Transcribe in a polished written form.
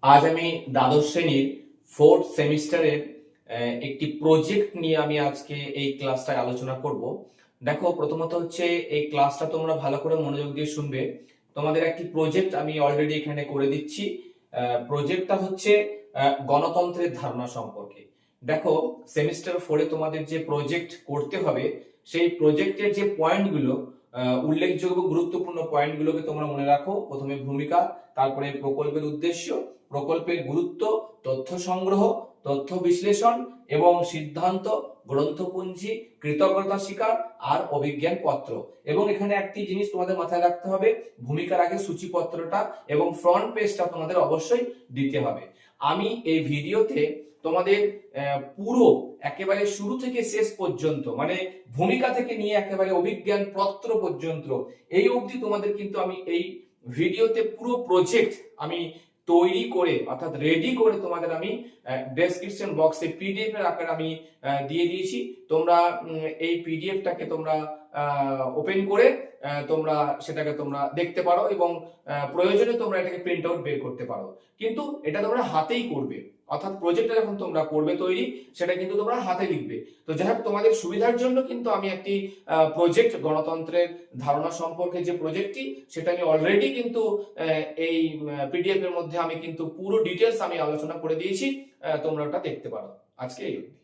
আজ আমি দ্বাদশ শ্রেণীর ফোর্থ সেমিস্টারের একটি প্রজেক্ট নিয়ে আমি আজকে এই ক্লাসটায় আলোচনা করব। দেখো, প্রথমত হচ্ছে এই ক্লাসটা তোমরা ভালো করে মনোযোগ দিয়ে শুনবে। তোমাদের একটি প্রজেক্ট আমি অলরেডি এখানে করে দিচ্ছি। প্রজেক্টটা হচ্ছে গণতন্ত্রের ধারণা সম্পর্কে। দেখো, সেমিস্টার 4-এ তোমাদের যে প্রজেক্ট করতে হবে, সেই প্রজেক্টের যে পয়েন্টগুলো, উল্লেখযোগ্য গুরুত্বপূর্ণ পয়েন্টগুলোকে তোমরা মনে রাখো। প্রথমে ভূমিকা, তারপরে প্রকল্পের উদ্দেশ্য, প্রকল্পের গুরুত্ব, তথ্য সংগ্রহ, তথ্য বিশ্লেষণ এবং সিদ্ধান্ত, গ্রন্থপুঞ্জি, কৃতজ্ঞতা স্বীকার আর অভিজ্ঞান পত্র। এবং এখানে একটি জিনিস তোমাদের মাথায় রাখতে হবে, ভূমিকার আগে সূচিপত্রটা এবং ফ্রন্ট পেজটা তোমাদের অবশ্যই দিতে হবে। আমি এই ভিডিওতে তোমাদের পুরো একেবারে শুরু থেকে শেষ পর্যন্ত, মানে ভূমিকা থেকে নিয়ে একেবারে অভিজ্ঞান পত্র পর্যন্ত এই অবধি তোমাদের কিন্তু আমি এই ভিডিওতে পুরো প্রজেক্ট আমি তৈরি করে, অর্থাৎ রেডি করে তোমাদের আমি ডেসক্রিপশন বক্সে পিডিএফ এর আকারে আমি দিয়ে দিয়েছি। তোমরা এই পিডিএফটাকে তোমরা ওপেন করে তোমরা সেটাকে তোমরা দেখতে পারো এবং প্রয়োজনে তোমরা এটাকে প্রিন্ট আউট বের করতে পারো। কিন্তু এটা তোমরা হাতেই করবে, অর্থাৎ প্রজেক্টটা যখন তোমরা করবে তৈরি, সেটা কিন্তু তোমরা হাতে লিখবে। তো যাই হোক, তোমাদের সুবিধার জন্য কিন্তু আমি একটি প্রজেক্ট, গণতন্ত্রের ধারণা সম্পর্কে যে প্রজেক্টটি, সেটা আমি অলরেডি কিন্তু এই পিডিএফ এর মধ্যে আমি কিন্তু পুরো ডিটেলস আমি আলোচনা করে দিয়েছি। তোমরা ওটা দেখতে পারো। আজকে এই অবধি।